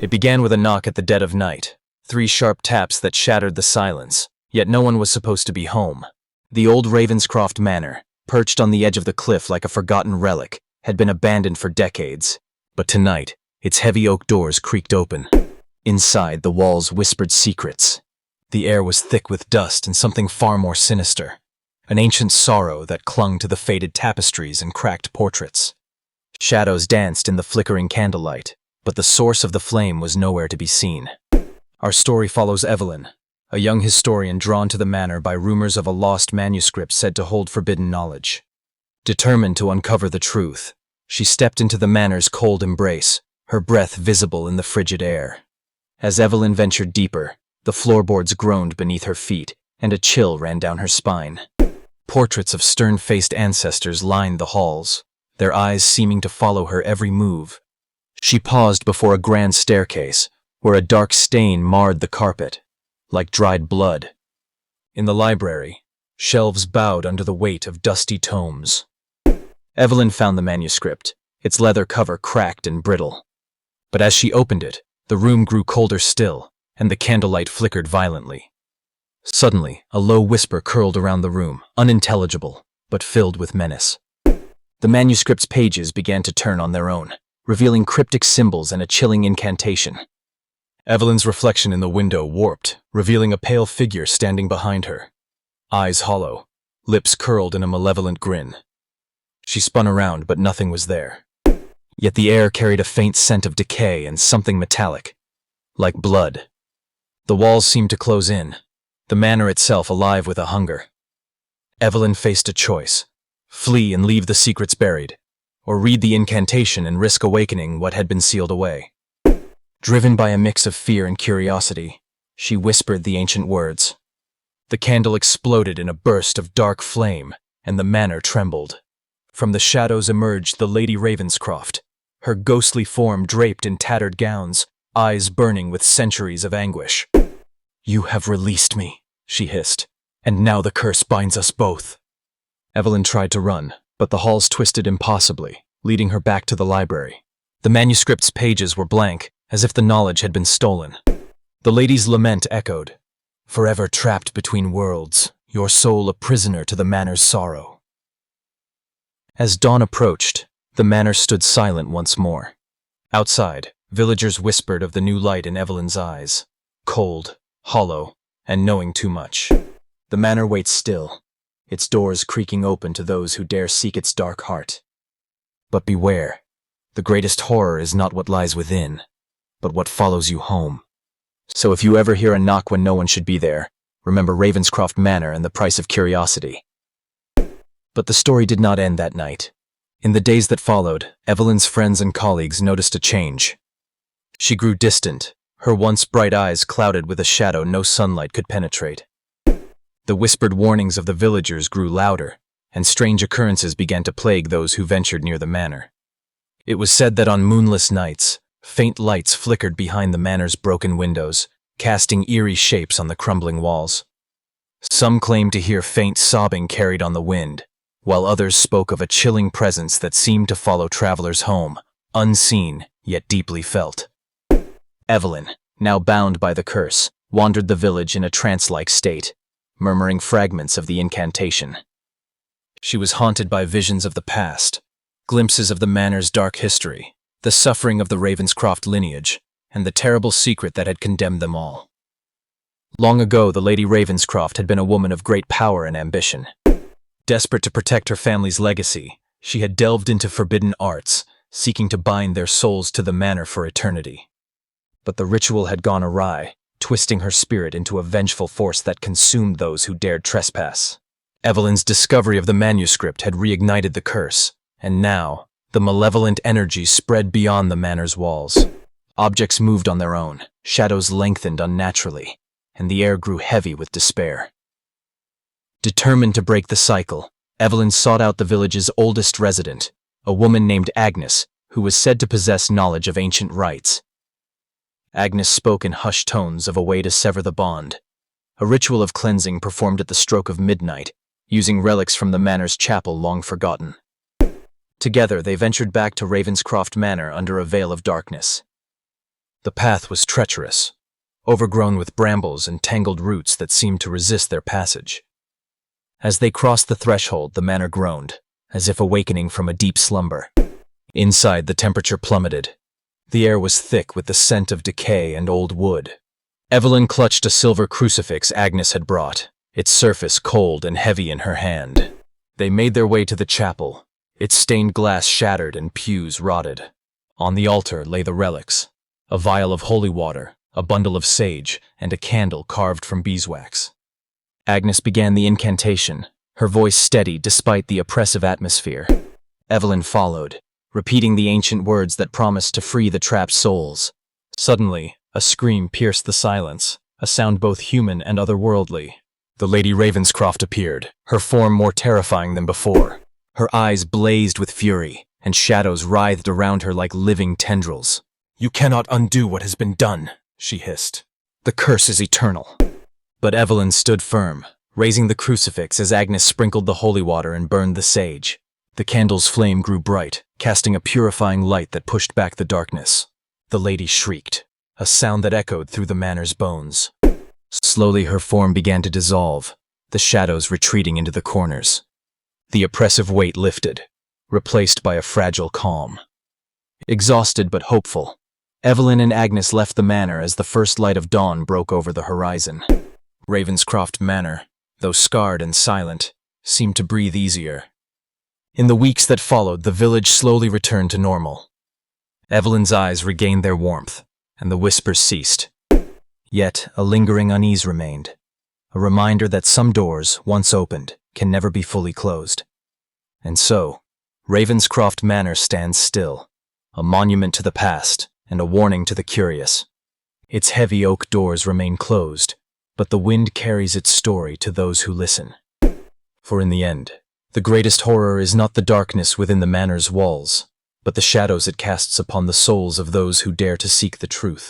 It began with a knock at the dead of night, 3 sharp taps that shattered the silence, yet no one was supposed to be home. The old Ravenscroft Manor, perched on the edge of the cliff like a forgotten relic, had been abandoned for decades. But tonight, its heavy oak doors creaked open. Inside, the walls whispered secrets. The air was thick with dust and something far more sinister. An ancient sorrow that clung to the faded tapestries and cracked portraits. Shadows danced in the flickering candlelight, but the source of the flame was nowhere to be seen. Our story follows Evelyn, a young historian drawn to the manor by rumors of a lost manuscript said to hold forbidden knowledge. Determined to uncover the truth, she stepped into the manor's cold embrace, her breath visible in the frigid air. As Evelyn ventured deeper, the floorboards groaned beneath her feet, and a chill ran down her spine. Portraits of stern-faced ancestors lined the halls, their eyes seeming to follow her every move. She paused before a grand staircase, where a dark stain marred the carpet, like dried blood. In the library, shelves bowed under the weight of dusty tomes. Evelyn found the manuscript, its leather cover cracked and brittle. But as she opened it, the room grew colder still, and the candlelight flickered violently. Suddenly, a low whisper curled around the room, unintelligible, but filled with menace. The manuscript's pages began to turn on their own, revealing cryptic symbols and a chilling incantation. Evelyn's reflection in the window warped, revealing a pale figure standing behind her. Eyes hollow, lips curled in a malevolent grin. She spun around, but nothing was there. Yet the air carried a faint scent of decay and something metallic, like blood. The walls seemed to close in, the manor itself alive with a hunger. Evelyn faced a choice: flee and leave the secrets buried, or read the incantation and risk awakening what had been sealed away. Driven by a mix of fear and curiosity, she whispered the ancient words. The candle exploded in a burst of dark flame, and the manor trembled. From the shadows emerged the Lady Ravenscroft, her ghostly form draped in tattered gowns, eyes burning with centuries of anguish. "You have released me," she hissed, "and now the curse binds us both." Evelyn tried to run, but the halls twisted impossibly, leading her back to the library. The manuscript's pages were blank, as if the knowledge had been stolen. The lady's lament echoed, "Forever trapped between worlds, your soul a prisoner to the manor's sorrow." As dawn approached, the manor stood silent once more. Outside, villagers whispered of the new light in Evelyn's eyes, cold, hollow, and knowing too much. The manor waits still, its doors creaking open to those who dare seek its dark heart. But beware, the greatest horror is not what lies within, but what follows you home. So if you ever hear a knock when no one should be there, remember Ravenscroft Manor and the price of curiosity. But the story did not end that night. In the days that followed, Evelyn's friends and colleagues noticed a change. She grew distant, her once bright eyes clouded with a shadow no sunlight could penetrate. The whispered warnings of the villagers grew louder, and strange occurrences began to plague those who ventured near the manor. It was said that on moonless nights, faint lights flickered behind the manor's broken windows, casting eerie shapes on the crumbling walls. Some claimed to hear faint sobbing carried on the wind, while others spoke of a chilling presence that seemed to follow travelers home, unseen yet deeply felt. Evelyn, now bound by the curse, wandered the village in a trance-like state, murmuring fragments of the incantation. She was haunted by visions of the past, glimpses of the manor's dark history, the suffering of the Ravenscroft lineage, and the terrible secret that had condemned them all. Long ago, the Lady Ravenscroft had been a woman of great power and ambition. Desperate to protect her family's legacy, she had delved into forbidden arts, seeking to bind their souls to the manor for eternity. But the ritual had gone awry, twisting her spirit into a vengeful force that consumed those who dared trespass. Evelyn's discovery of the manuscript had reignited the curse, and now, the malevolent energy spread beyond the manor's walls. Objects moved on their own, shadows lengthened unnaturally, and the air grew heavy with despair. Determined to break the cycle, Evelyn sought out the village's oldest resident, a woman named Agnes, who was said to possess knowledge of ancient rites. Agnes spoke in hushed tones of a way to sever the bond, a ritual of cleansing performed at the stroke of midnight, using relics from the manor's chapel long forgotten. Together they ventured back to Ravenscroft Manor under a veil of darkness. The path was treacherous, overgrown with brambles and tangled roots that seemed to resist their passage. As they crossed the threshold, the manor groaned, as if awakening from a deep slumber. Inside, the temperature plummeted. The air was thick with the scent of decay and old wood. Evelyn clutched a silver crucifix Agnes had brought, its surface cold and heavy in her hand. They made their way to the chapel, its stained glass shattered and pews rotted. On the altar lay the relics, a vial of holy water, a bundle of sage, and a candle carved from beeswax. Agnes began the incantation, her voice steady despite the oppressive atmosphere. Evelyn followed, repeating the ancient words that promised to free the trapped souls. Suddenly, a scream pierced the silence, a sound both human and otherworldly. The Lady Ravenscroft appeared, her form more terrifying than before. Her eyes blazed with fury, and shadows writhed around her like living tendrils. "You cannot undo what has been done," she hissed. "The curse is eternal." But Evelyn stood firm, raising the crucifix as Agnes sprinkled the holy water and burned the sage. The candle's flame grew bright, casting a purifying light that pushed back the darkness. The lady shrieked, a sound that echoed through the manor's bones. Slowly her form began to dissolve, the shadows retreating into the corners. The oppressive weight lifted, replaced by a fragile calm. Exhausted but hopeful, Evelyn and Agnes left the manor as the first light of dawn broke over the horizon. Ravenscroft Manor, though scarred and silent, seemed to breathe easier. In the weeks that followed, the village slowly returned to normal. Evelyn's eyes regained their warmth, and the whispers ceased. Yet a lingering unease remained, a reminder that some doors, once opened, can never be fully closed. And so, Ravenscroft Manor stands still, a monument to the past and a warning to the curious. Its heavy oak doors remain closed, but the wind carries its story to those who listen. For in the end, the greatest horror is not the darkness within the manor's walls, but the shadows it casts upon the souls of those who dare to seek the truth.